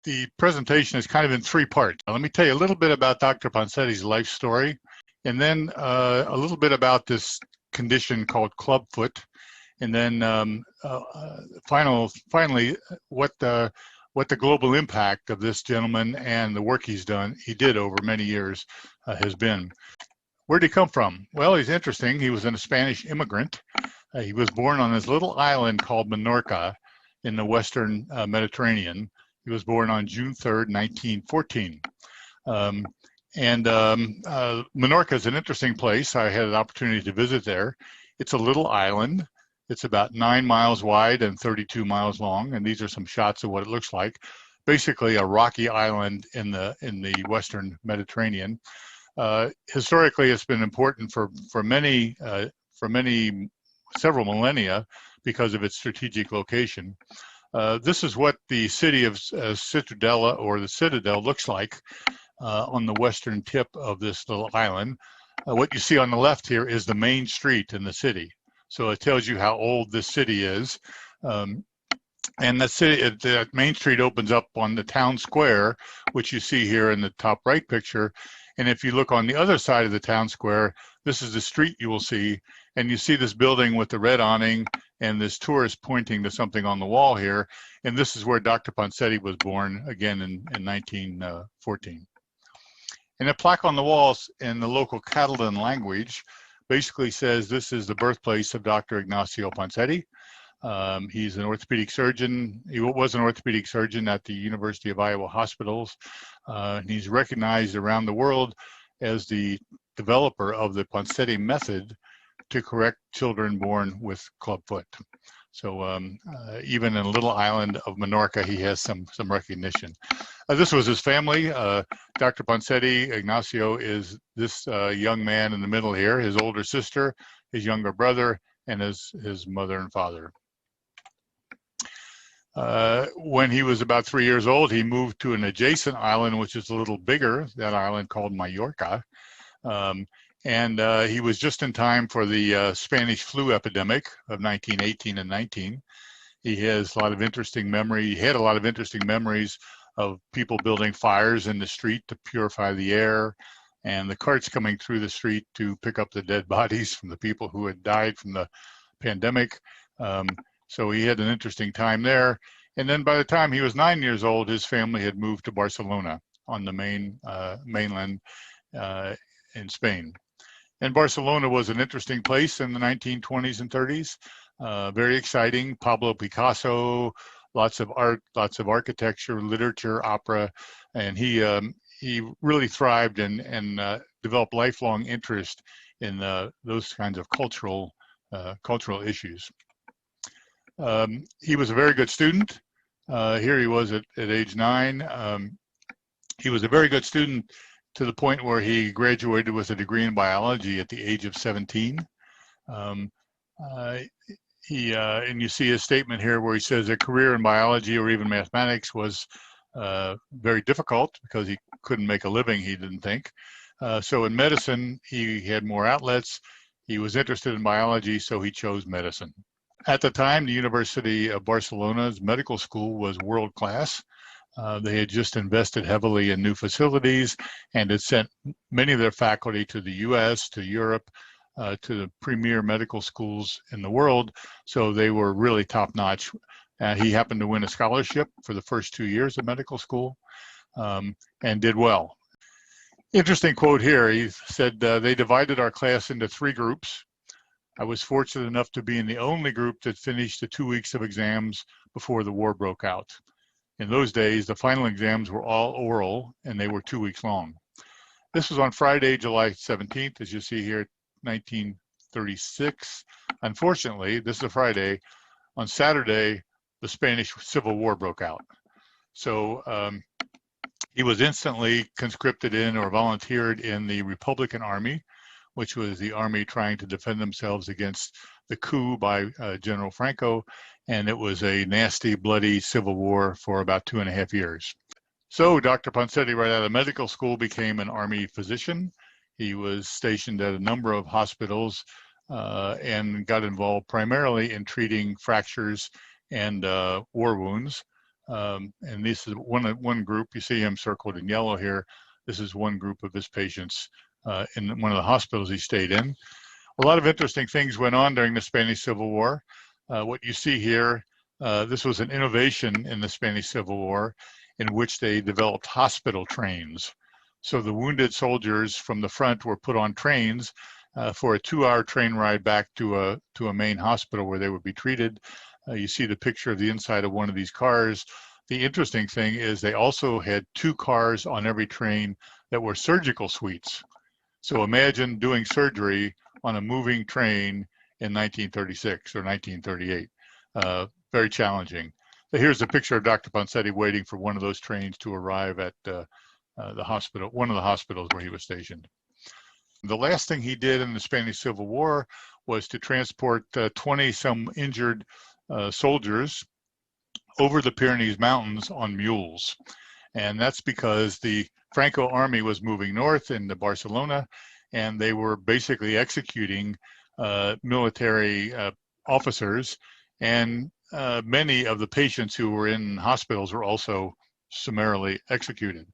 the presentation is kind of in three parts. Now, let me tell you a little bit about Dr. Ponsetti's life story, and then a little bit about this condition called clubfoot, and then finally, what the global impact of this gentleman and the work he did over many years has been. Where'd he come from? Well, he's interesting. He was a Spanish immigrant. He was born on this little island called Minorca in the Western Mediterranean. He was born on June 3rd, 1914. Minorca is an interesting place. I had an opportunity to visit there. It's a little island. It's about 9 miles wide and 32 miles long, and these are some shots of what it looks like. Basically, a rocky island in the Western Mediterranean. Historically, it's been important for several millennia because of its strategic location. This is what the city of Cittadella, or the Citadel, looks like on the western tip of this little island. What you see on the left here is the main street in the city. So it tells you how old this city is. And the main street opens up on the town square, which you see here in the top right picture. And if you look on the other side of the town square, this is the street you will see. And you see this building with the red awning and this tourist pointing to something on the wall here. And this is where Dr. Bonsetti was born, again in 1914. And a plaque on the walls in the local Catalan language basically says this is the birthplace of Dr. Ignacio Bonsetti. He's an orthopedic surgeon. He was an orthopedic surgeon at the University of Iowa Hospitals. He's recognized around the world as the developer of the Ponseti method to correct children born with clubfoot. So even in a little island of Minorca, he has some recognition. This was his family. Dr. Bonsetti, Ignacio, is this young man in the middle here, his older sister, his younger brother, and his mother and father. When he was about 3 years old, he moved to an adjacent island, which is a little bigger, that island called Mallorca. He was just in time for the Spanish flu epidemic of 1918 and 19. He has a lot of interesting memory. He had a lot of interesting memories of people building fires in the street to purify the air, and the carts coming through the street to pick up the dead bodies from the people who had died from the pandemic. So he had an interesting time there. And then by the time he was 9 years old, his family had moved to Barcelona on the mainland in Spain. And Barcelona was an interesting place in the 1920s and 30s. Very exciting. Pablo Picasso, lots of art, lots of architecture, literature, opera, and he really thrived and developed lifelong interest in those kinds of cultural issues. He was a very good student. Here he was at age 9. He was a very good student to the point where he graduated with a degree in biology at the age of 17. And you see his statement here where he says a career in biology or even mathematics was very difficult because he couldn't make a living, he didn't think. So in medicine, he had more outlets. He was interested in biology, so he chose medicine. At the time, the University of Barcelona's medical school was world class. They had just invested heavily in new facilities and had sent many of their faculty to the US, to Europe, to the premier medical schools in the world. So they were really top notch. He happened to win a scholarship for the first 2 years of medical school and did well. Interesting quote here. He said, they divided our class into 3 groups. I was fortunate enough to be in the only group that finished the 2 weeks of exams before the war broke out. In those days, the final exams were all oral and they were 2 weeks long. This was on Friday, July 17th, as you see here, 1936. Unfortunately, this is a Friday. On Saturday, the Spanish Civil War broke out. So he was instantly conscripted in or volunteered in the Republican Army, which was the army trying to defend themselves against the coup by General Franco. And it was a nasty, bloody civil war for about 2.5 years. So Dr. Ponseti, right out of medical school, became an army physician. He was stationed at a number of hospitals and got involved primarily in treating fractures and war wounds. And this is one group. You see him circled in yellow here. This is one group of his patients in one of the hospitals he stayed in. A lot of interesting things went on during the Spanish Civil War. What you see here, this was an innovation in the Spanish Civil War in which they developed hospital trains. So the wounded soldiers from the front were put on trains for a 2-hour train ride back to a main hospital where they would be treated. You see the picture of the inside of one of these cars. The interesting thing is they also had 2 cars on every train that were surgical suites. So imagine doing surgery on a moving train in 1936 or 1938. Very challenging. Here's a picture of Dr. Bonsetti waiting for one of those trains to arrive at the hospital, one of the hospitals where he was stationed. The last thing he did in the Spanish Civil War was to transport 20-some injured soldiers over the Pyrenees Mountains on mules. And that's because the Franco army was moving north into Barcelona, and they were basically executing military officers, and many of the patients who were in hospitals were also summarily executed.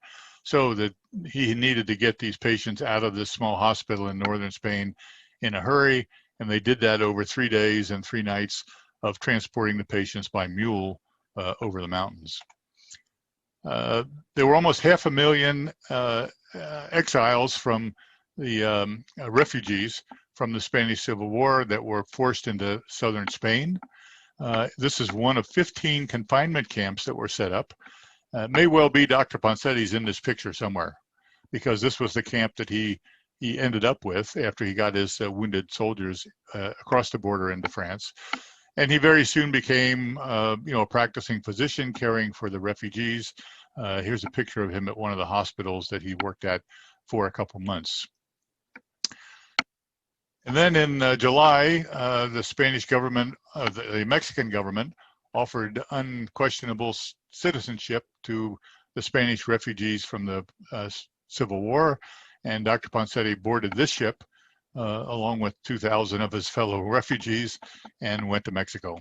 So that he needed to get these patients out of this small hospital in northern Spain in a hurry, and they did that over 3 days and 3 nights of transporting the patients by mule over the mountains. There were almost 500,000 exiles from the refugees from the Spanish Civil War that were forced into southern Spain. This is one of 15 confinement camps that were set up. It may well be Dr. Ponsetti's in this picture somewhere, because this was the camp that he ended up with after he got his wounded soldiers across the border into France. And he very soon became, a practicing physician caring for the refugees. Here's a picture of him at one of the hospitals that he worked at for a couple months. And then in July, the Spanish government, the Mexican government, offered unquestionable citizenship to the Spanish refugees from the Civil War. And Dr. Bonsetti boarded this ship along with 2,000 of his fellow refugees and went to Mexico.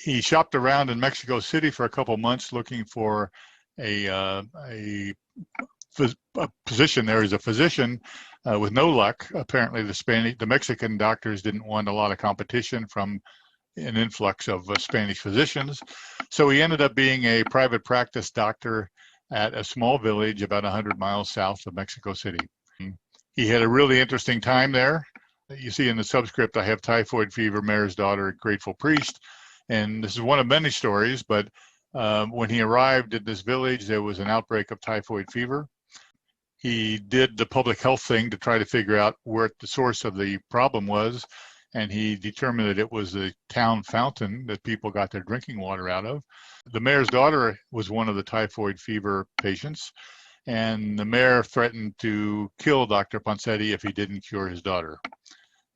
He shopped around in Mexico City for a couple months looking for a position there as a physician with no luck. Apparently the Mexican doctors didn't want a lot of competition from an influx of Spanish physicians. So he ended up being a private practice doctor at a small village about 100 miles south of Mexico City. He had a really interesting time there. You see in the subscript, I have typhoid fever, mayor's daughter, grateful priest. And this is one of many stories, but when he arrived at this village, there was an outbreak of typhoid fever. He did the public health thing to try to figure out where the source of the problem was. And he determined that it was the town fountain that people got their drinking water out of. The mayor's daughter was one of the typhoid fever patients, and the mayor threatened to kill Dr. Bonsetti if he didn't cure his daughter.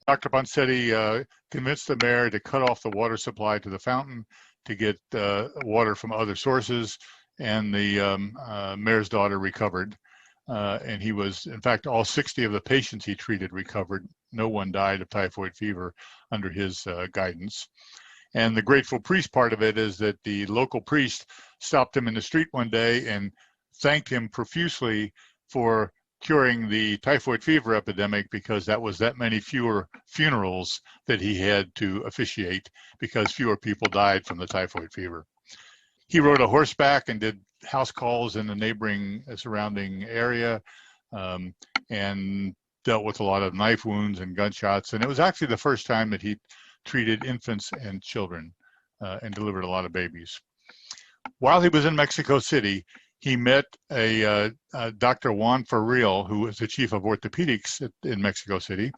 Dr. Bonsetti convinced the mayor to cut off the water supply to the fountain to get water from other sources, and the mayor's daughter recovered. And he was, in fact, all 60 of the patients he treated recovered. No one died of typhoid fever under his guidance. And the grateful priest part of it is that the local priest stopped him in the street one day and thanked him profusely for curing the typhoid fever epidemic, because that was that many fewer funerals that he had to officiate because fewer people died from the typhoid fever. He rode a horseback and did house calls in the neighboring surrounding area and dealt with a lot of knife wounds and gunshots. And it was actually the first time that he treated infants and children and delivered a lot of babies. While he was in Mexico City, he met a Dr. Juan Ferril, who was the chief of orthopedics in Mexico City.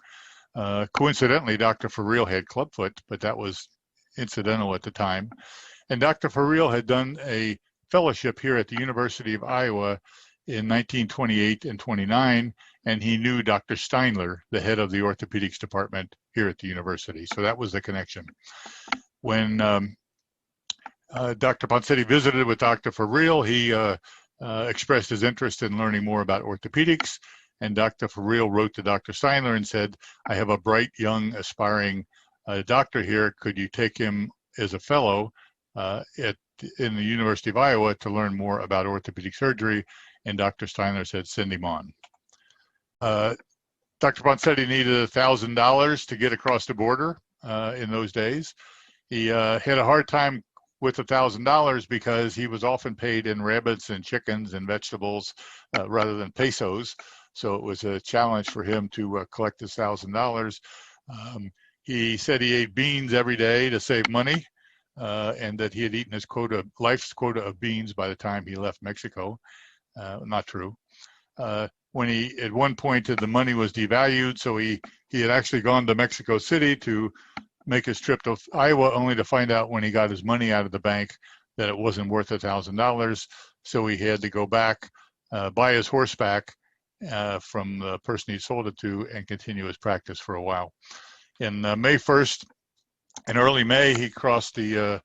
Coincidentally, Dr. Ferril had clubfoot, but that was incidental at the time. And Dr. Ferril had done a fellowship here at the University of Iowa in 1928 and 29, and he knew Dr. Steinler, the head of the orthopedics department here at the university. So that was the connection. When Dr. Ponseti visited with Dr. Ferril, he expressed his interest in learning more about orthopedics, and Dr. Ferril wrote to Dr. Steinler and said, I have a bright, young, aspiring doctor here. Could you take him as a fellow at in the University of Iowa to learn more about orthopedic surgery, and Dr. Steinler said, send him on. Dr. Bonsetti needed $1,000 to get across the border in those days. He had a hard time with $1,000 because he was often paid in rabbits and chickens and vegetables rather than pesos. So it was a challenge for him to collect his $1,000. He said he ate beans every day to save money, and that he had eaten his life's quota of beans by the time he left Mexico. Not true. When at one point the money was devalued, so he had actually gone to Mexico City to make his trip to Iowa, only to find out when he got his money out of the bank that it wasn't worth $1,000. So he had to go back, buy his horse back from the person he sold it to, and continue his practice for a while. In May 1st, in early May, he crossed the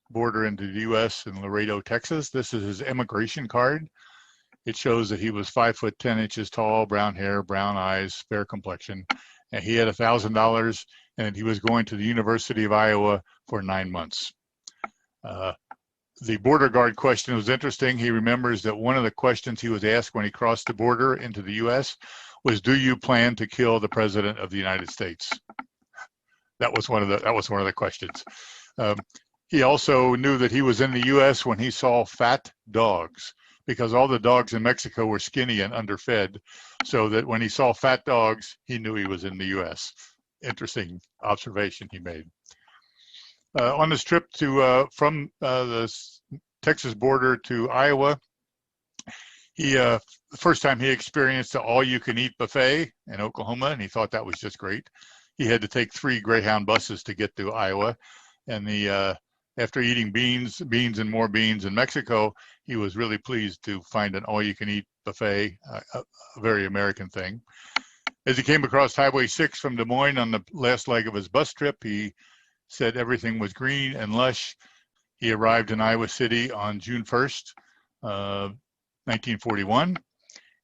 border into the U.S. in Laredo, Texas. This is his immigration card. It shows that he was 5 foot 10 inches tall, brown hair, brown eyes, fair complexion, and he had $1,000, and he was going to the University of Iowa for 9 months. The border guard question was interesting. He remembers that one of the questions he was asked when he crossed the border into the U.S. was, "Do you plan to kill the President of the United States?" That was one of the questions. He also knew that he was in the U.S. when he saw fat dogs, because all the dogs in Mexico were skinny and underfed, so that when he saw fat dogs, he knew he was in the U.S. Interesting observation he made. On his trip from the Texas border to Iowa, the first time he experienced the all-you-can-eat buffet in Oklahoma, and he thought that was just great. He had to take 3 Greyhound buses to get to Iowa, and after eating beans and more beans in Mexico, he was really pleased to find an all-you-can-eat buffet, a very American thing. As he came across Highway 6 from Des Moines on the last leg of his bus trip, he said everything was green and lush. He arrived in Iowa City on June 1st, 1941.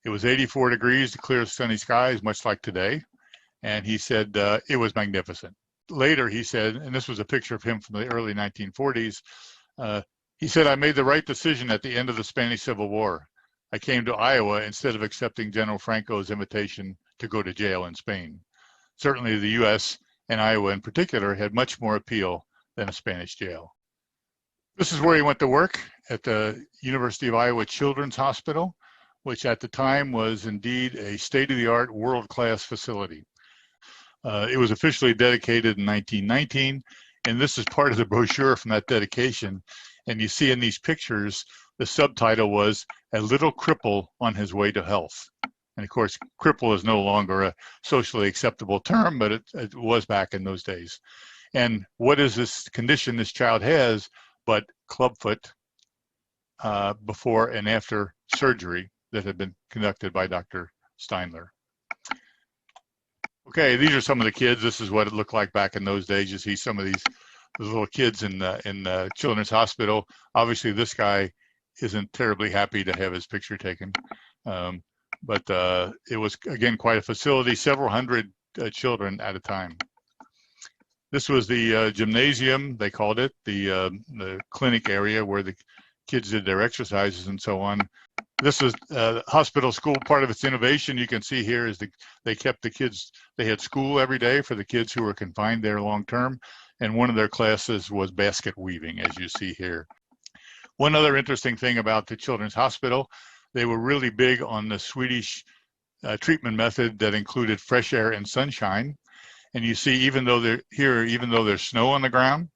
It was 84 degrees, clear sunny skies, much like today. And he said it was magnificent. Later, he said, and this was a picture of him from the early 1940s, he said, "I made the right decision at the end of the Spanish Civil War. I came to Iowa instead of accepting General Franco's invitation to go to jail in Spain. Certainly the U.S. and Iowa in particular had much more appeal than a Spanish jail." This is where he went to work, at the University of Iowa Children's Hospital, which at the time was indeed a state-of-the-art, world-class facility. It was officially dedicated in 1919, and this is part of the brochure from that dedication. And you see in these pictures, the subtitle was "A Little Cripple on His Way to Health." And of course, cripple is no longer a socially acceptable term, but it was back in those days. And what is this condition this child has but clubfoot before and after surgery that had been conducted by Dr. Steinler? Okay, these are some of the kids. This is what it looked like back in those days. You see some of these little kids in the Children's Hospital. Obviously, this guy isn't terribly happy to have his picture taken. But it was, again, quite a facility, several hundred children at a time. This was the gymnasium, they called it, the clinic area where the kids did their exercises and so on. This is hospital school. Part of its innovation you can see here is they kept the kids, they had school every day for the kids who were confined there long term, and one of their classes was basket weaving, as you see here. One other interesting thing about the Children's Hospital, they were really big on the Swedish treatment method that included fresh air and sunshine. And you see, even though there's snow on the ground,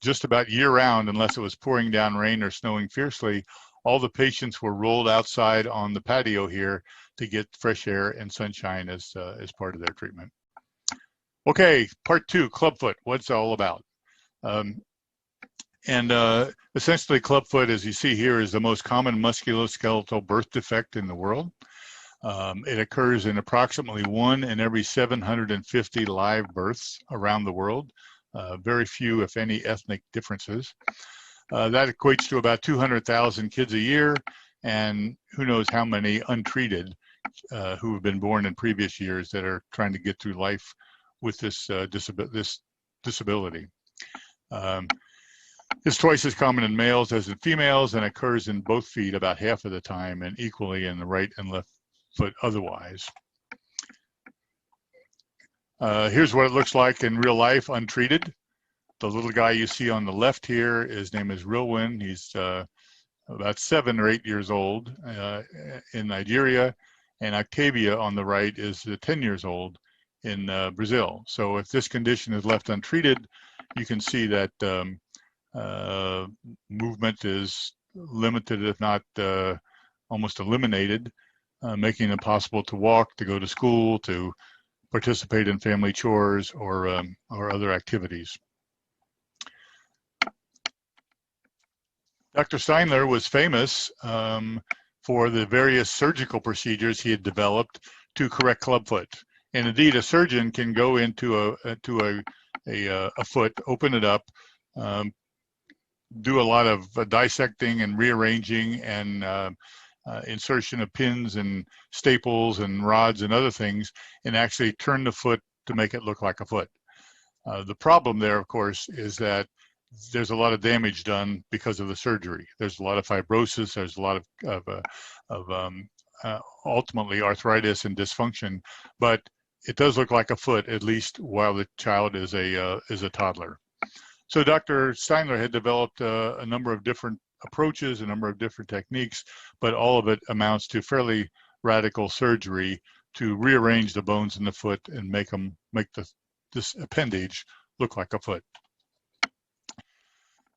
just about year-round, unless it was pouring down rain or snowing fiercely, all the patients were rolled outside on the patio here to get fresh air and sunshine as part of their treatment. Okay, part 2, clubfoot. What's it all about? Essentially, clubfoot, as you see here, is the most common musculoskeletal birth defect in the world. It occurs in approximately 1 in every 750 live births around the world. Very few, if any, ethnic differences. That equates to about 200,000 kids a year, and who knows how many untreated who have been born in previous years that are trying to get through life with this disability. It's twice as common in males as in females and occurs in both feet about half of the time and equally in the right and left foot otherwise. Here's what it looks like in real life, untreated. The little guy you see on the left here, his name is Rilwin. He's about 7 or 8 years old in Nigeria, and Octavia on the right is 10 years old in Brazil. So if this condition is left untreated, you can see that movement is limited, if not almost eliminated, making it impossible to walk, to go to school, to participate in family chores or other activities. Dr. Steindler was famous for the various surgical procedures he had developed to correct clubfoot. And indeed, a surgeon can go into a foot, open it up, do a lot of dissecting and rearranging and insertion of pins and staples and rods and other things, and actually turn the foot to make it look like a foot. The problem there, of course, is that there's a lot of damage done because of the surgery. There's a lot of fibrosis. There's a lot of ultimately arthritis and dysfunction, but it does look like a foot, at least while the child is a toddler. So Dr. Steindler had developed a number of different approaches, a number of different techniques, but all of it amounts to fairly radical surgery to rearrange the bones in the foot and make this appendage look like a foot.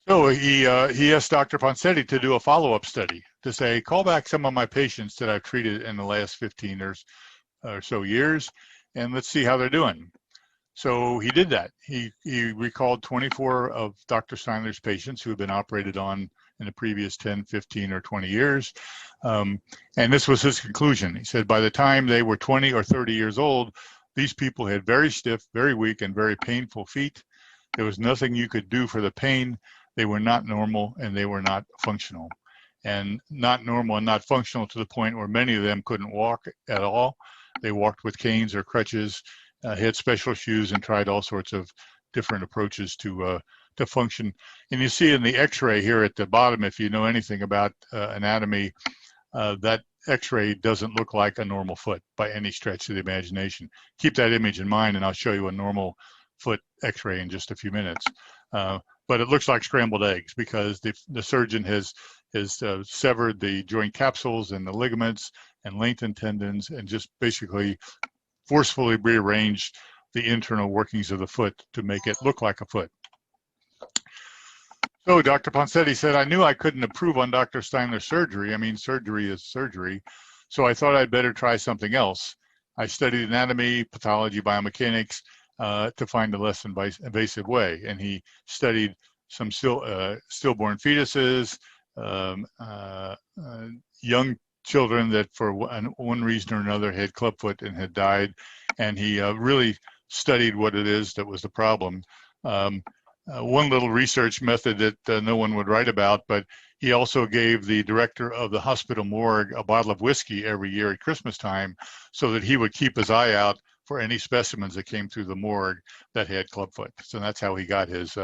So he asked Dr. Ponseti to do a follow-up study to say, call back some of my patients that I've treated in the last 15 or so years, and let's see how they're doing. So he did that. He recalled 24 of Dr. Steindler's patients who had been operated on in the previous 10, 15, or 20 years. And this was his conclusion. He said by the time they were 20 or 30 years old, these people had very stiff, very weak, and very painful feet. There was nothing you could do for the pain. They were not normal and they were not functional. And not normal and not functional to the point where many of them couldn't walk at all. They walked with canes or crutches, had special shoes, and tried all sorts of different approaches to function. And you see in the x-ray here at the bottom, if you know anything about anatomy, that x-ray doesn't look like a normal foot by any stretch of the imagination. Keep that image in mind and I'll show you a normal foot x-ray in just a few minutes. But it looks like scrambled eggs because the surgeon has severed the joint capsules and the ligaments and lengthened tendons and just basically forcefully rearranged the internal workings of the foot to make it look like a foot. So Dr. Bonsetti said, I knew I couldn't improve on Dr. Steindler's surgery. I mean, surgery is surgery. So I thought I'd better try something else. I studied anatomy, pathology, biomechanics to find a less invasive way. And he studied some stillborn fetuses, young children that for one reason or another had clubfoot and had died. And he really studied what it is that was the problem. One little research method that no one would write about, but he also gave the director of the hospital morgue a bottle of whiskey every year at Christmas time so that he would keep his eye out for any specimens that came through the morgue that had clubfoot. So that's how he got his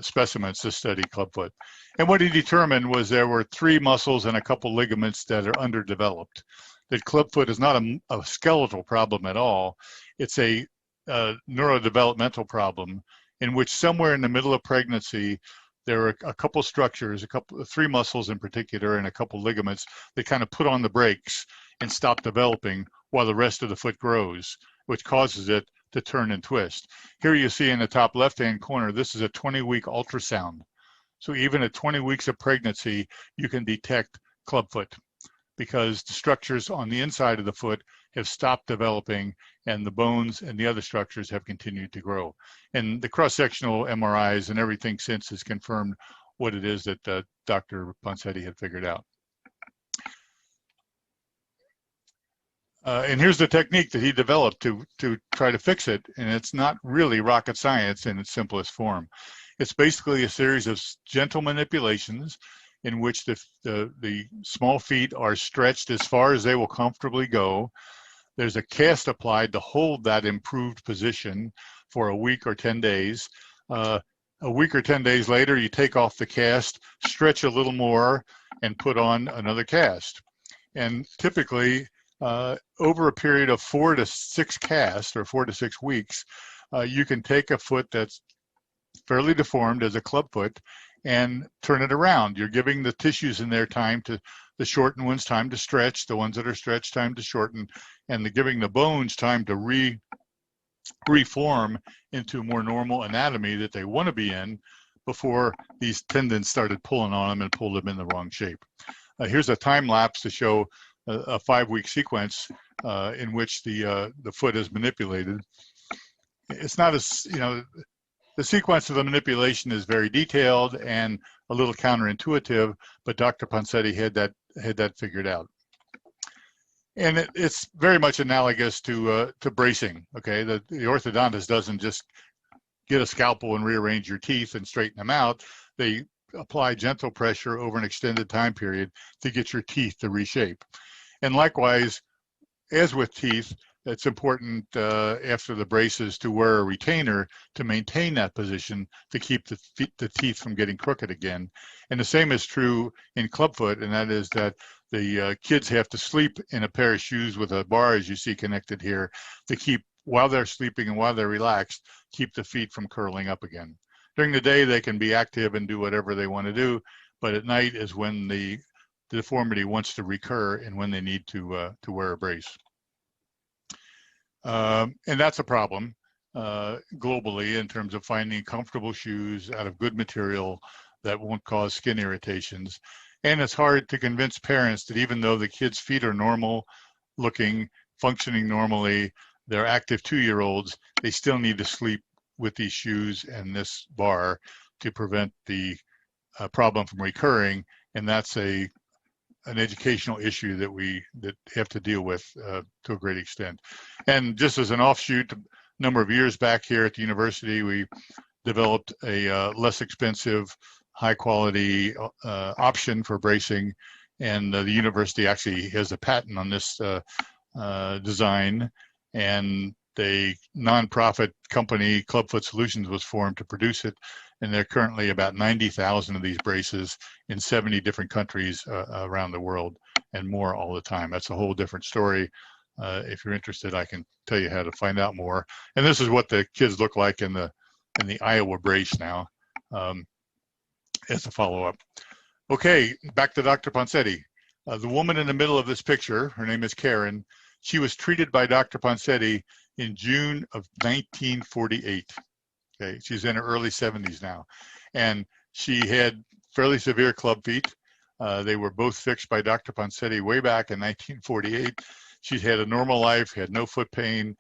specimens to study clubfoot. And what he determined was there were 3 muscles and a couple ligaments that are underdeveloped. That clubfoot is not a skeletal problem at all. It's a neurodevelopmental problem in which somewhere in the middle of pregnancy, there are a couple structures, 3 muscles in particular, and a couple ligaments that kind of put on the brakes and stop developing while the rest of the foot grows, which causes it to turn and twist. Here you see in the top left-hand corner, this is a 20-week ultrasound. So even at 20 weeks of pregnancy, you can detect clubfoot because the structures on the inside of the foot have stopped developing and the bones and the other structures have continued to grow. And the cross-sectional MRIs and everything since has confirmed what it is that Dr. Bonsetti had figured out. And here's the technique that he developed to try to fix it. And it's not really rocket science in its simplest form. It's basically a series of gentle manipulations in which the small feet are stretched as far as they will comfortably go. There's a cast applied to hold that improved position for a week or 10 days. A week or 10 days later, you take off the cast, stretch a little more, and put on another cast. And typically, over a period of 4 to 6 casts, or 4 to 6 weeks, you can take a foot that's fairly deformed as a club foot and turn it around. You're giving the tissues in there time to, the shortened ones time to stretch, the ones that are stretched time to shorten, and giving the bones time to reform into more normal anatomy that they want to be in before these tendons started pulling on them and pulled them in the wrong shape. Here's a time lapse to show a 5-week sequence in which the foot is manipulated. It's not as, the sequence of the manipulation is very detailed and a little counterintuitive, but Dr. Ponseti had that figured out. And it's very much analogous to bracing. Okay, the orthodontist doesn't just get a scalpel and rearrange your teeth and straighten them out. They apply gentle pressure over an extended time period to get your teeth to reshape. And likewise, as with teeth, it's important after the braces to wear a retainer to maintain that position to keep the teeth from getting crooked again. And the same is true in clubfoot, and that is that the kids have to sleep in a pair of shoes with a bar, as you see connected here, to keep, while they're sleeping and while they're relaxed, keep the feet from curling up again. During the day, they can be active and do whatever they want to do, but at night is when the deformity wants to recur and when they need to wear a brace. And that's a problem globally in terms of finding comfortable shoes out of good material that won't cause skin irritations. And it's hard to convince parents that even though the kids' feet are normal looking, functioning normally, they're active 2-year-olds, they still need to sleep with these shoes and this bar to prevent the problem from recurring. And that's an educational issue that have to deal with to a great extent. And just as an offshoot, a number of years back here at the university, we developed a less expensive, high quality option for bracing. And the university actually has a patent on this design. And the nonprofit company, Clubfoot Solutions, was formed to produce it. And there are currently about 90,000 of these braces in 70 different countries around the world, and more all the time. That's a whole different story. If you're interested, I can tell you how to find out more. And this is what the kids look like in the Iowa brace now, as a follow-up. Okay, back to Dr. Bonsetti. The woman in the middle of this picture, her name is Karen. She was treated by Dr. Bonsetti in June of 1948. Okay, she's in her early 70s now. And she had fairly severe club feet. They were both fixed by Dr. Ponseti way back in 1948. She's had a normal life, had no foot pain.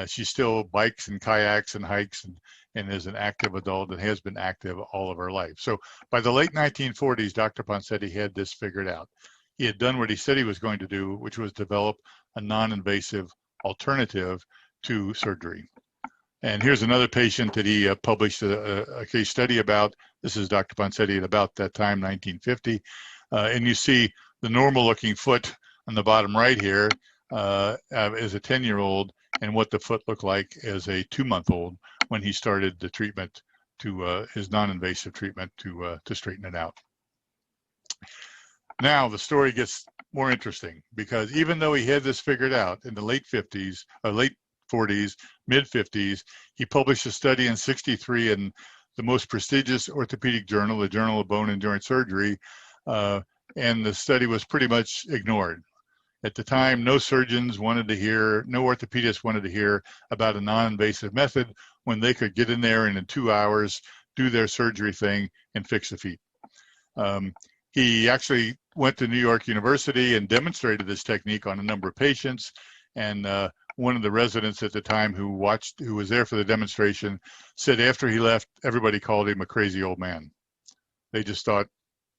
She still bikes and kayaks and hikes and is an active adult and has been active all of her life. So by the late 1940s, Dr. Ponseti had this figured out. He had done what he said he was going to do, which was develop a non-invasive alternative to surgery. And here's another patient that he published a case study about. This is Dr. Ponseti at about that time, 1950. And you see the normal looking foot on the bottom right here as a 10-year-old and what the foot looked like as a 2-month-old when he started the treatment to his non-invasive treatment to straighten it out. Now the story gets more interesting because even though he had this figured out in the late 50s, or late 40s, mid 50s, he published a study in '63 in the most prestigious orthopedic journal, the Journal of Bone and Joint Surgery, and the study was pretty much ignored. At the time, no surgeons wanted to hear, no orthopedists wanted to hear about a non-invasive method when they could get in there and in 2 hours do their surgery thing and fix the feet. He actually went to New York University and demonstrated this technique on a number of patients. And one of the residents at the time who was there for the demonstration, said after he left, everybody called him a crazy old man. They just thought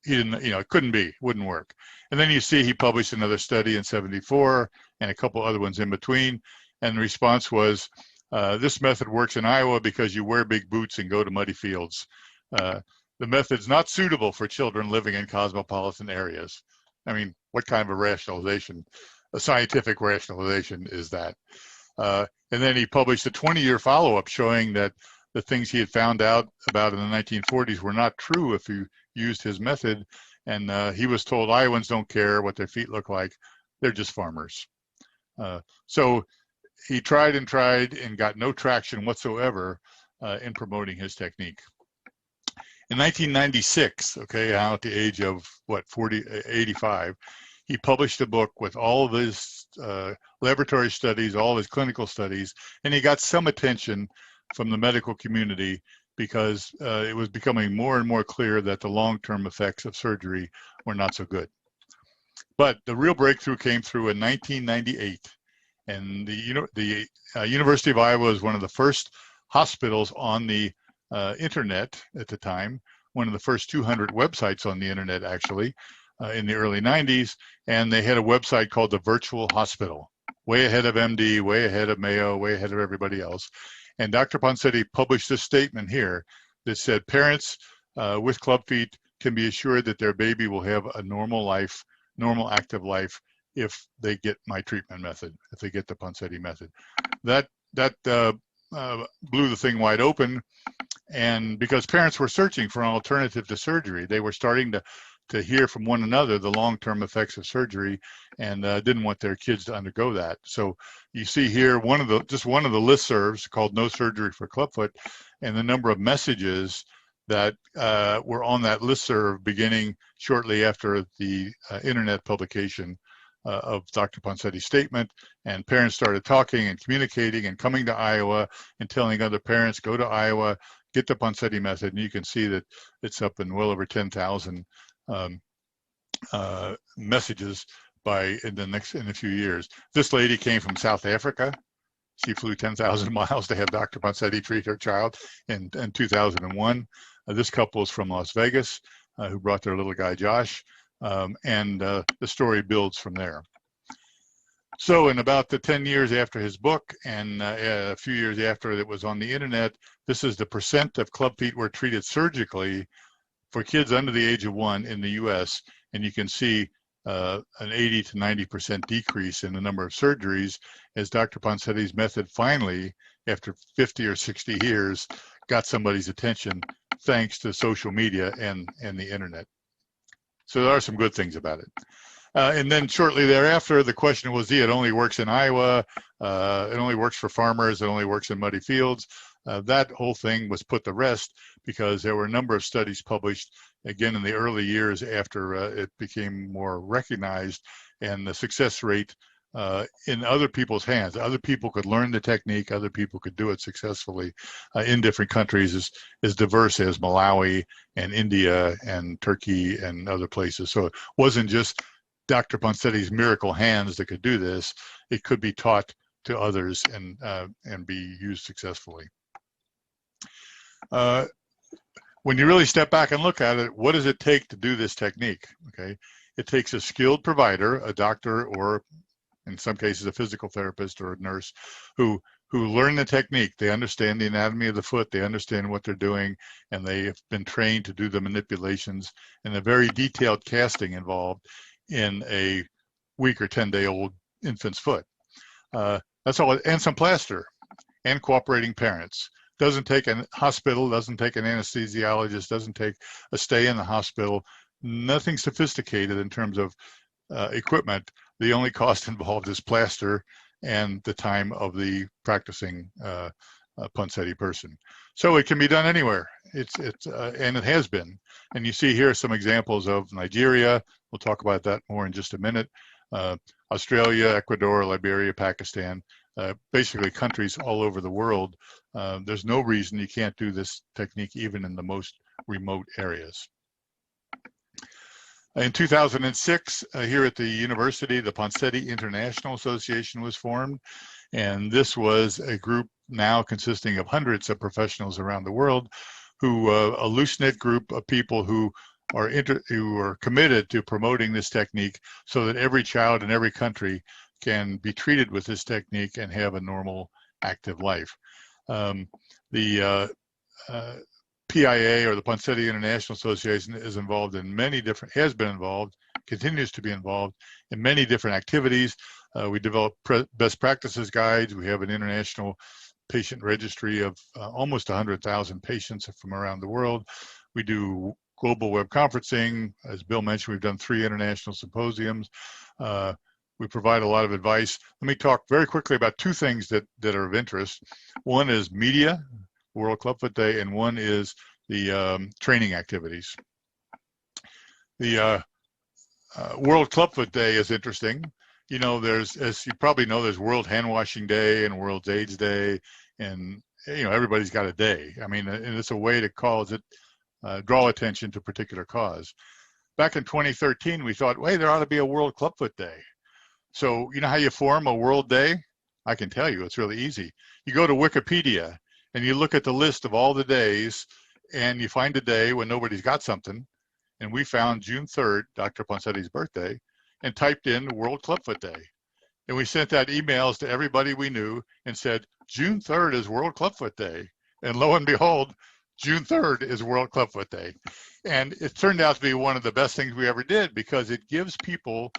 he didn't, it couldn't be, wouldn't work. And then you see he published another study in '74 and a couple other ones in between. And the response was, this method works in Iowa because you wear big boots and go to muddy fields. The method's not suitable for children living in cosmopolitan areas. I mean, what kind of a rationalization, a scientific rationalization is that? And then he published a 20-year follow-up showing that the things he had found out about in the 1940s were not true if you used his method. And he was told Iowans don't care what their feet look like. They're just farmers. So he tried and got no traction whatsoever in promoting his technique. In 1996, okay, now at the age of what, 85, he published a book with all of his laboratory studies, all of his clinical studies, and he got some attention from the medical community because it was becoming more and more clear that the long-term effects of surgery were not so good. But the real breakthrough came through in 1998, and the University of Iowa was one of the first hospitals on the internet at the time, one of the first 200 websites on the internet actually in the early 90s, and they had a website called the Virtual Hospital, way ahead of MD, way ahead of Mayo, way ahead of everybody else. And Dr. Bonsetti published a statement here that said parents with club feet can be assured that their baby will have a normal life, normal active life, if they get my treatment method, if they get the Ponseti method. That blew the thing wide open, and because parents were searching for an alternative to surgery, they were starting to hear from one another the long-term effects of surgery, and didn't want their kids to undergo that. So you see here just one of the listservs called No Surgery for Clubfoot, and the number of messages that were on that listserv beginning shortly after the internet publication of Dr. Ponsetti's statement, and parents started talking and communicating and coming to Iowa and telling other parents, go to Iowa, get the Bonsetti method, and you can see that it's up in well over 10,000 messages in a few years. This lady came from South Africa. She flew 10,000 miles to have Dr. Bonsetti treat her child in 2001. This couple is from Las Vegas, who brought their little guy Josh, and the story builds from there. So in about the 10 years after his book, and a few years after it was on the internet, this is the percent of club feet were treated surgically for kids under the age of 1 in the US, and you can see an 80 to 90% decrease in the number of surgeries as Dr. Ponsetti's method finally, after 50 or 60 years, got somebody's attention thanks to social media and the internet. So there are some good things about it. And then shortly thereafter, the question was, it only works in Iowa, it only works for farmers, it only works in muddy fields. That whole thing was put to rest because there were a number of studies published, again, in the early years after it became more recognized, and the success rate in other people's hands. Other people could learn the technique, other people could do it successfully in different countries as diverse as Malawi and India and Turkey and other places. So it wasn't just Dr. Ponsetti's miracle hands that could do this. It could be taught to others and be used successfully. When you really step back and look at it, what does it take to do this technique? Okay, it takes a skilled provider, a doctor, or in some cases a physical therapist or a nurse, who learn the technique. They understand the anatomy of the foot, they understand what they're doing, and they have been trained to do the manipulations and the very detailed casting involved in a week or 10-day-old infant's foot. That's all, and some plaster and cooperating parents. Doesn't take a hospital, doesn't take an anesthesiologist, doesn't take a stay in the hospital, nothing sophisticated in terms of equipment. The only cost involved is plaster and the time of the practicing Ponseti person. So it can be done anywhere. And it has been. And you see here some examples of Nigeria. We'll talk about that more in just a minute. Australia, Ecuador, Liberia, Pakistan, basically countries all over the world. There's no reason you can't do this technique even in the most remote areas. In 2006, here at the university, the Ponseti International Association was formed, and this was a group now consisting of hundreds of professionals around the world, who a loose-knit group of people who are committed to promoting this technique so that every child in every country can be treated with this technique and have a normal, active life. The PIA, or the Ponseti International Association, is involved in many different, has been involved, continues to be involved in many different activities. We develop best practices guides. We have an international patient registry of almost 100,000 patients from around the world. We do global web conferencing. As Bill mentioned, we've done 3 international symposiums. We provide a lot of advice. Let me talk very quickly about 2 things that are of interest. One is media, World Clubfoot Day, and one is the training activities. The World Clubfoot Day is interesting. You know, there's, as you probably know, there's World Hand Washing Day and World AIDS Day, and you know, everybody's got a day. I mean, and it's a way to cause it, draw attention to a particular cause. Back in 2013, we thought, wait, there ought to be a World Clubfoot Day. So you know how you form a World Day? I can tell you, it's really easy. You go to Wikipedia and you look at the list of all the days, and you find a day when nobody's got something. And we found June 3rd, Dr. Ponsetti's birthday, and typed in World Clubfoot Day. And we sent out emails to everybody we knew and said, June 3rd is World Clubfoot Day. And lo and behold, June 3rd is World Clubfoot Day. And it turned out to be one of the best things we ever did, because it gives people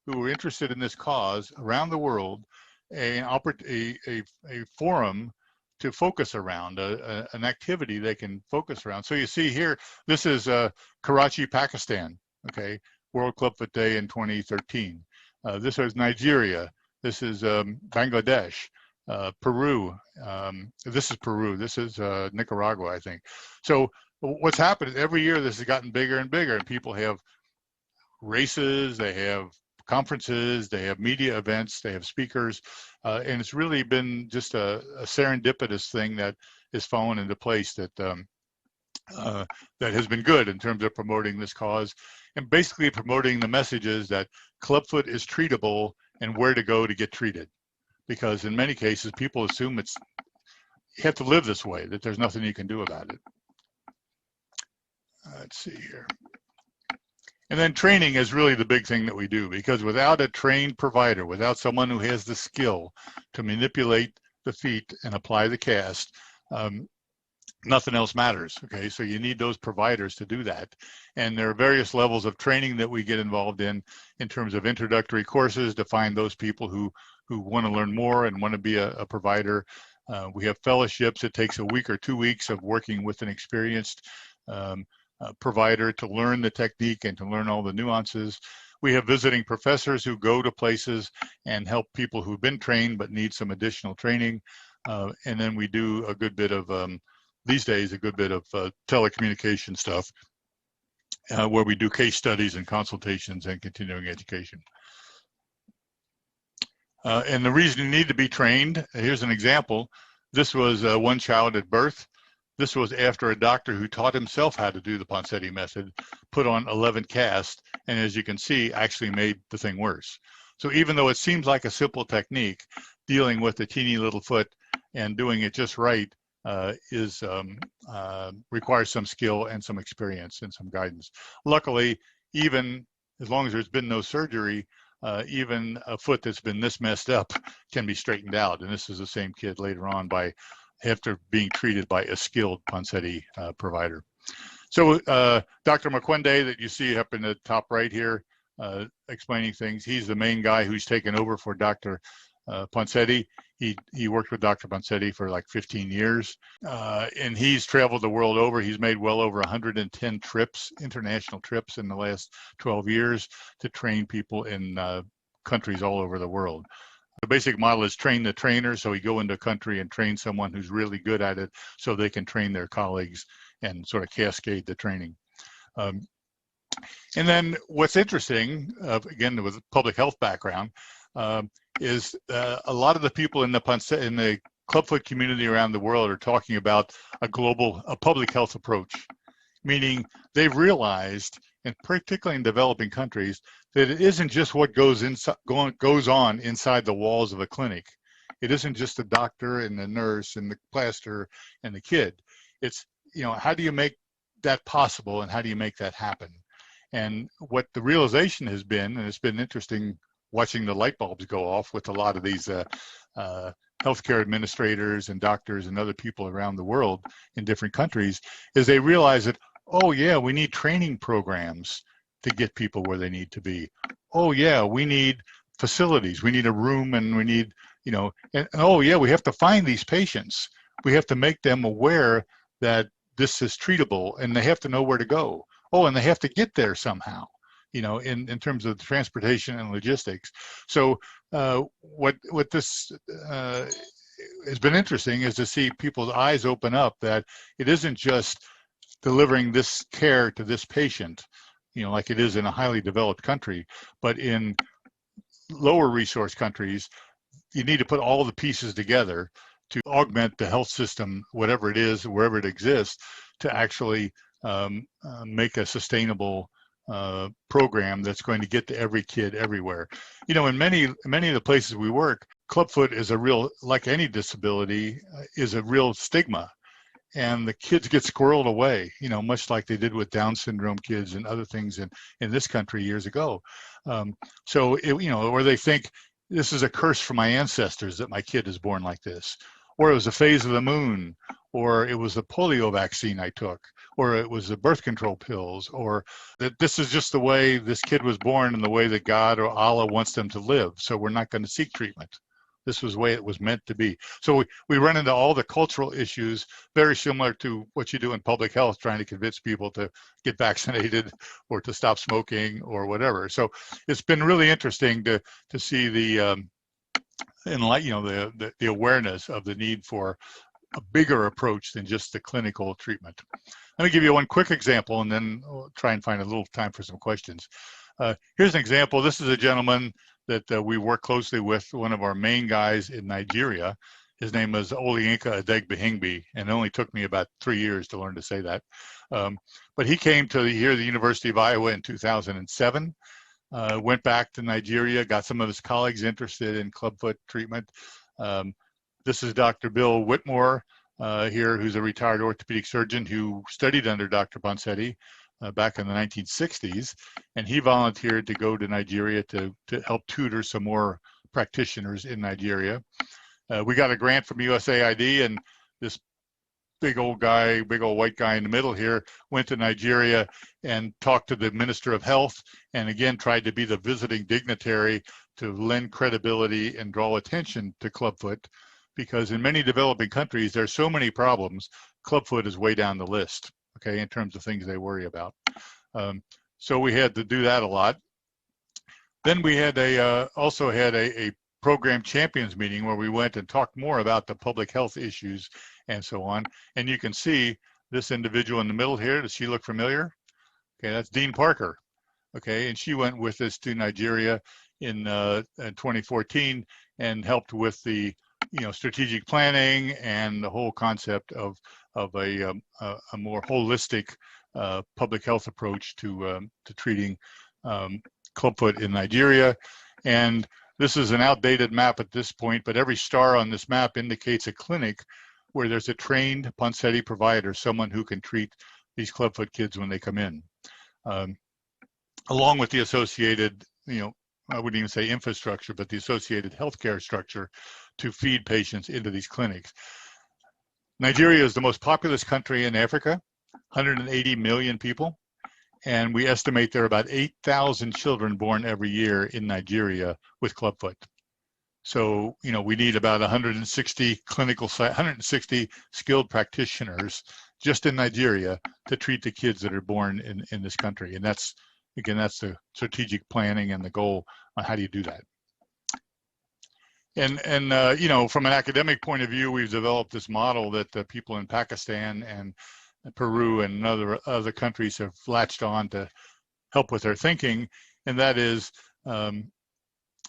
who are interested in this cause around the world a forum to focus around, an activity they can focus around. So you see here, this is Karachi, Pakistan, okay, World Clubfoot Day in 2013. This is Nigeria. This is Bangladesh, Peru. This is Peru. This is Nicaragua, I think. So what's happened is every year this has gotten bigger and bigger, and people have races, they have conferences, they have media events, they have speakers, and it's really been just a serendipitous thing that is fallen into place that that has been good in terms of promoting this cause, and basically promoting the messages that clubfoot is treatable and where to go to get treated. Because in many cases, people assume you have to live this way, that there's nothing you can do about it. Let's see here. And then training is really the big thing that we do, because without a trained provider, without someone who has the skill to manipulate the feet and apply the cast, nothing else matters, okay? So you need those providers to do that. And there are various levels of training that we get involved in terms of introductory courses to find those people who want to learn more and want to be a provider. We have fellowships. It takes a week or 2 weeks of working with an experienced provider to learn the technique and to learn all the nuances. We have visiting professors who go to places and help people who've been trained but need some additional training. And then we do a good bit of, these days, a good bit of telecommunication stuff where we do case studies and consultations and continuing education. And the reason you need to be trained, here's an example. This was one child at birth. This was after a doctor who taught himself how to do the Ponseti method, put on 11 casts, and as you can see, actually made the thing worse. So even though it seems like a simple technique, dealing with a teeny little foot and doing it just right requires some skill and some experience and some guidance. Luckily, even as long as there's been no surgery, even a foot that's been this messed up can be straightened out. And this is the same kid later on after being treated by a skilled Ponseti provider. So Dr. Makwende that you see up in the top right here, explaining things, he's the main guy who's taken over for Dr. Ponseti. He worked with Dr. Bonsetti for like 15 years, and he's traveled the world over. He's made well over 110 trips, international trips in the last 12 years to train people in countries all over the world. The basic model is train the trainer. So we go into a country and train someone who's really good at it so they can train their colleagues and sort of cascade the training. And then what's interesting, again, with a public health background, is a lot of the people in the clubfoot community around the world are talking about a public health approach, meaning they've realized, and particularly in developing countries, that it isn't just what goes on inside the walls of a clinic. It isn't just the doctor and the nurse and the plaster and the kid. It's, you know, how do you make that possible and how do you make that happen? And what the realization has been, and it's been interesting watching the light bulbs go off with a lot of these healthcare administrators and doctors and other people around the world in different countries, is they realize that, oh yeah, we need training programs to get people where they need to be. Oh yeah, we need facilities. We need a room and we need And oh yeah, we have to find these patients. We have to make them aware that this is treatable, and they have to know where to go. Oh, and they have to get there somehow, in terms of transportation and logistics. So what this has been interesting is to see people's eyes open up that it isn't just delivering this care to this patient, like it is in a highly developed country, but in lower resource countries, you need to put all the pieces together to augment the health system, whatever it is, wherever it exists, to actually make a sustainable program that's going to get to every kid everywhere. In many of the places we work, clubfoot is a real, like any disability, is a real stigma. And the kids get squirreled away, much like they did with Down syndrome kids and other things in this country years ago. Where they think this is a curse from my ancestors that my kid is born like this, or it was a phase of the moon, or it was a polio vaccine I took, or it was the birth control pills, or that this is just the way this kid was born and the way that God or Allah wants them to live. So we're not going to seek treatment. This was the way it was meant to be. So we run into all the cultural issues, very similar to what you do in public health, trying to convince people to get vaccinated or to stop smoking or whatever. So it's been really interesting to see the the awareness of the need for a bigger approach than just the clinical treatment. Let me give you one quick example, and then we'll try and find a little time for some questions. Here's an example. This is a gentleman that we work closely with, one of our main guys in Nigeria. His name is Oluyinka Adegbehingbe, and it only took me about 3 years to learn to say that. But he came to the University of Iowa in 2007, went back to Nigeria, got some of his colleagues interested in clubfoot treatment. This is Dr. Bill Whitmore here, who's a retired orthopedic surgeon who studied under Dr. Bonsetti back in the 1960s, and he volunteered to go to Nigeria to help tutor some more practitioners in Nigeria. We got a grant from USAID, and this big old white guy in the middle here went to Nigeria and talked to the Minister of Health, and again tried to be the visiting dignitary to lend credibility and draw attention to clubfoot, because in many developing countries there's so many problems, clubfoot is way down the list, okay, in terms of things they worry about. So we had to do that a lot. Then we had also had a program champions meeting where we went and talked more about the public health issues and so on. And you can see this individual in the middle here. Does she look familiar? Okay, that's Dean Parker. Okay, and she went with us to Nigeria in 2014 and helped with the strategic planning and the whole concept of a more holistic public health approach to treating clubfoot in Nigeria. And this is an outdated map at this point, but every star on this map indicates a clinic where there's a trained Ponseti provider, someone who can treat these clubfoot kids when they come in, along with the associated, I wouldn't even say infrastructure, but the associated healthcare structure to feed patients into these clinics. Nigeria is the most populous country in Africa, 180 million people, and we estimate there are about 8,000 children born every year in Nigeria with clubfoot. So, we need about 160 skilled practitioners just in Nigeria to treat the kids that are born in this country. And that's, again, that's the strategic planning and the goal on how do you do that. And from an academic point of view, we've developed this model that the people in Pakistan and Peru and other countries have latched on to help with their thinking, and that is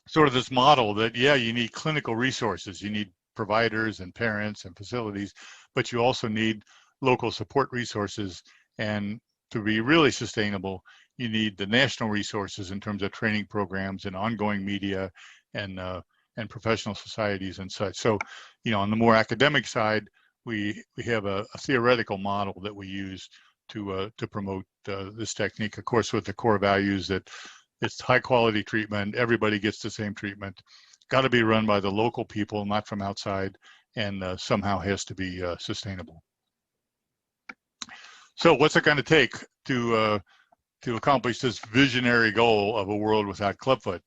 sort of this model that, yeah, you need clinical resources, you need providers and parents and facilities, but you also need local support resources, and to be really sustainable, you need the national resources in terms of training programs and ongoing media and professional societies and such. So, on the more academic side, we have a theoretical model that we use to promote this technique, of course, with the core values that it's high quality treatment, everybody gets the same treatment, got to be run by the local people, not from outside, and somehow has to be sustainable. So what's it going to take to accomplish this visionary goal of a world without clubfoot?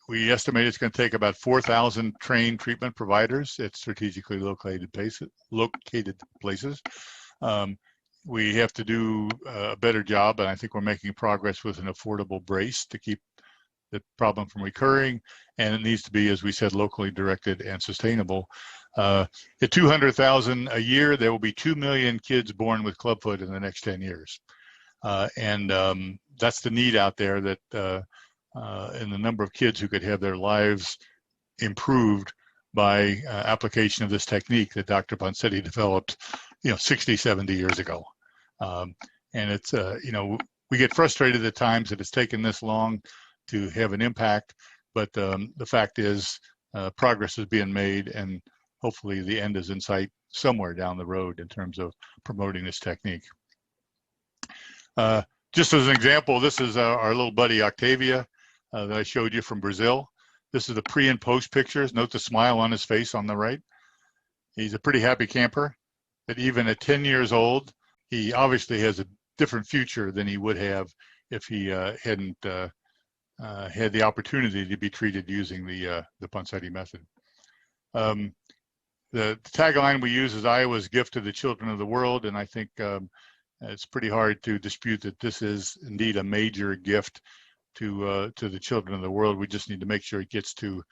We estimate it's going to take about 4,000 trained treatment providers at strategically located places. We have to do a better job, and I think we're making progress with an affordable brace to keep the problem from recurring, and it needs to be, as we said, locally directed and sustainable. At 200,000 a year, there will be 2 million kids born with clubfoot in the next 10 years. And that's the need out there, that and the number of kids who could have their lives improved by application of this technique that Dr. Bonsetti developed, 60, 70 years ago. And it's, we get frustrated at times that it's taken this long to have an impact, but the fact is progress is being made, and hopefully the end is in sight somewhere down the road in terms of promoting this technique. Just as an example, this is our little buddy Octavia that I showed you from Brazil. This is the pre and post pictures. Note the smile on his face on the right. He's a pretty happy camper, but even at 10 years old, he obviously has a different future than he would have if he hadn't had the opportunity to be treated using the Ponseti method. The tagline we use is Iowa's gift to the children of the world, and I think it's pretty hard to dispute that this is indeed a major gift to the children of the world. We just need to make sure it gets to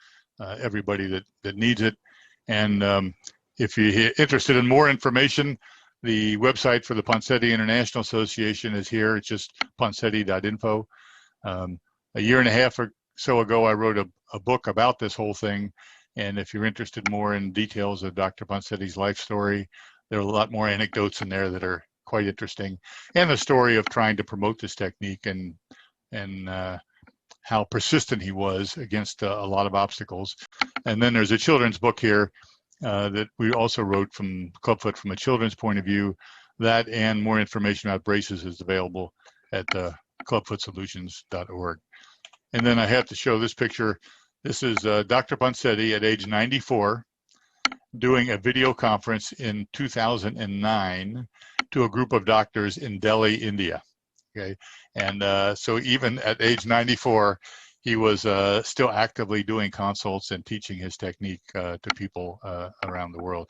everybody that needs it. And if you're interested in more information, the website for the Ponseti International Association is here. It's just ponseti.info. A year and a half or so ago, I wrote a book about this whole thing. And if you're interested more in details of Dr. Ponsetti's life story, there are a lot more anecdotes in there that are quite interesting, and the story of trying to promote this technique and how persistent he was against a lot of obstacles. And then there's a children's book here that we also wrote from Clubfoot from a children's point of view. That and more information about braces is available at clubfootsolutions.org. And then I have to show this picture. This is Dr. Bonsetti at age 94 doing a video conference in 2009 to a group of doctors in Delhi, India. Okay, and so even at age 94, he was still actively doing consults and teaching his technique to people around the world.